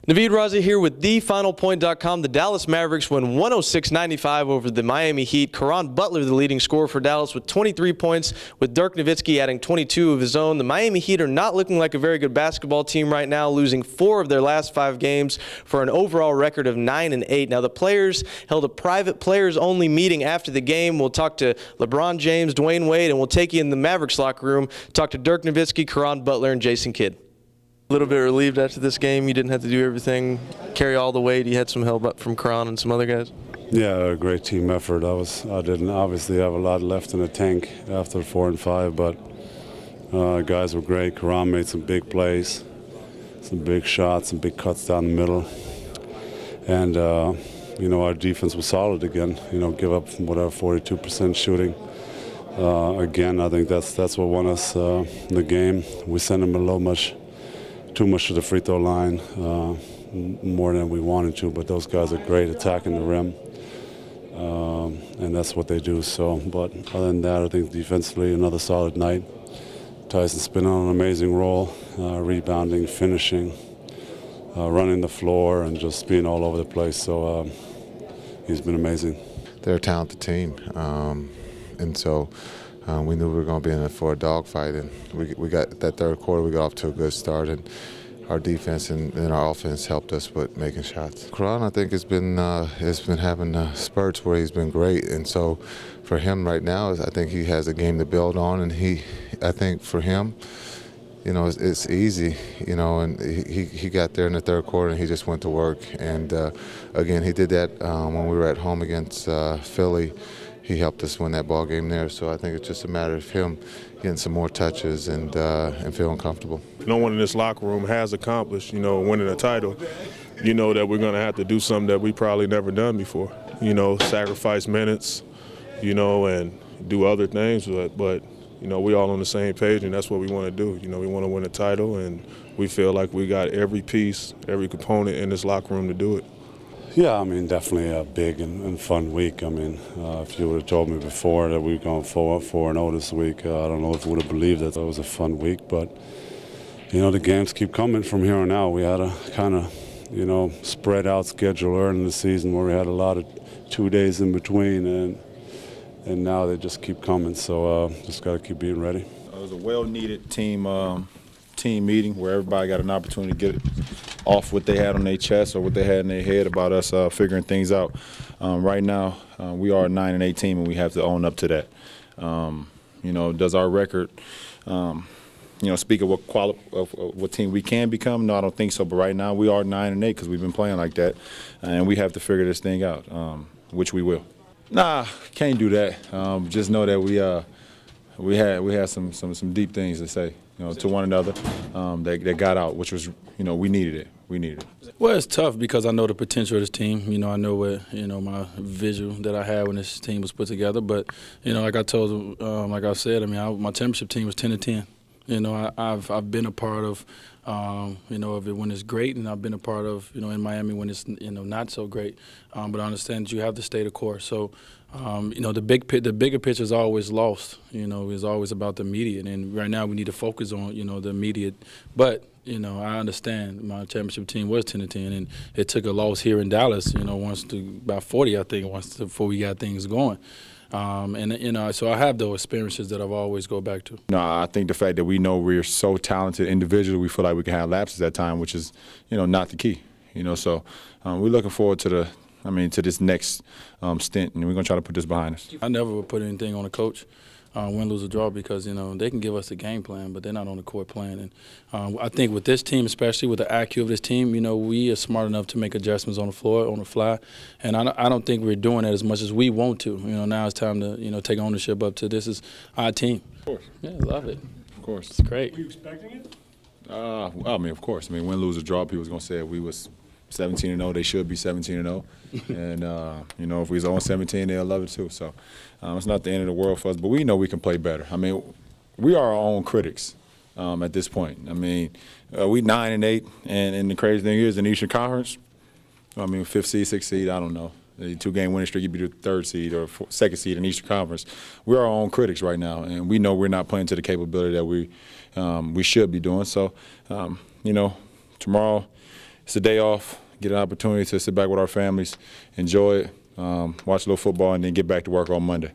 Naveed Razi here with TheFinalPoint.com. The Dallas Mavericks win 106-95 over the Miami Heat. Caron Butler, the leading scorer for Dallas, with 23 points, with Dirk Nowitzki adding 22 of his own. The Miami Heat are not looking like a very good basketball team right now, losing 4 of their last 5 games for an overall record of 9-8. Now, the players held a private players-only meeting after the game. We'll talk to LeBron James Dwyane Wade, and we'll take you in the Mavericks locker room, talk to Dirk Nowitzki, Caron Butler, and Jason Kidd. A little bit relieved after this game. You didn't have to do everything, carry all the weight. You had some help up from Caron and some other guys. Yeah, a great team effort. I didn't obviously have a lot left in the tank after 4 and 5, but guys were great. Caron made some big plays, some big shots, some big cuts down the middle, and you know, our defense was solid again. You know, give up whatever 42% shooting. Again, I think that's what won us the game. We sent them a little too much to the free throw line, more than we wanted to, but those guys are great attacking the rim, and that's what they do. So, but other than that, I think defensively another solid night. Tyson's been on an amazing role, rebounding, finishing, running the floor, and just being all over the place. So he's been amazing. They're a talented team, and so we knew we were going to be in it for a dogfight, and we got that third quarter. We got off to a good start, and our defense and our offense helped us with making shots. Caron, I think, has been having spurts where he's been great, and so for him right now, I think he has a game to build on, and I think for him, you know, it's easy, you know, and he got there in the third quarter and he just went to work, and again, he did that when we were at home against Philly. He helped us win that ball game there, so I think it's just a matter of him getting some more touches and feeling comfortable. No one in this locker room has accomplished, you know, winning a title. You know that we're going to have to do something that we probably never done before. You know, sacrifice minutes, you know, and do other things, but you know, we all on the same page, and that's what we want to do. You know, we want to win a title, and we feel like we got every piece, every component in this locker room to do it. Yeah, I mean, definitely a big and fun week. I mean, if you would have told me before that we were going 4-0 this week, I don't know if I would have believed that it was a fun week. But, you know, the games keep coming from here on out. We had a kind of, you know, spread out schedule early in the season where we had a lot of 2 days in between, and now they just keep coming. So just got to keep being ready. It was a well-needed team meeting where everybody got an opportunity to get it off what they had on their chest or what they had in their head about us figuring things out. Right now, we are a 9-8 team, and we have to own up to that. You know, does our record, you know, speak of what team we can become? No, I don't think so. But right now, we are 9-8 because we've been playing like that, and we have to figure this thing out, which we will. Nah, can't do that. Just know that we had some deep things to say, you know, to one another that got out, which was, you know, we needed it. We needed it. Well, it's tough because I know the potential of this team. You know, I know what, you know, my visual that I had when this team was put together. But, you know, like I told, like I said, I mean, my championship team was 10-10. You know, I've been a part of, you know, of it when it's great, and I've been a part of, you know, in Miami when it's, you know, not so great. But I understand that you have to stay the course. So, you know, the bigger picture is always lost. You know, it's always about the immediate, and right now we need to focus on, you know, the immediate. But you know, I understand my championship team was 10-10, and it took a loss here in Dallas. You know, about 40, I think, before we got things going. And you know, so I have those experiences that I've always go back to. No, I think the fact that we know we're so talented individually, we feel like we can have lapses at time, which is, you know, not the key. You know, so we're looking forward to to this next stint, and we're gonna try to put this behind us. I never would put anything on a coach, win, lose, or draw, because, you know, they can give us a game plan, but they're not on the court playing. And I think with this team, especially with the IQ of this team, you know, we are smart enough to make adjustments on the floor, on the fly, and I don't think we're doing that as much as we want to. You know, now it's time to, you know, take ownership up to this is our team. Of course. Yeah, love it. Of course. It's great. Were you expecting it? Well, I mean, of course. I mean, win, lose, or draw, people was gonna say if we was 17-0, they should be 17-0, and you know, if we was 0-17, they'll love it too. So it's not the end of the world for us, but we know we can play better. I mean, we are our own critics at this point. I mean, we 9-8, and the crazy thing is, in the Eastern Conference, I mean, 5th seed, 6th seed, I don't know. The 2-game winning streak, you'd be the 3rd seed or 2nd seed in the Eastern Conference. We're our own critics right now, and we know we're not playing to the capability that we should be doing. So, you know, tomorrow, it's a day off, get an opportunity to sit back with our families, enjoy it, watch a little football, and then get back to work on Monday.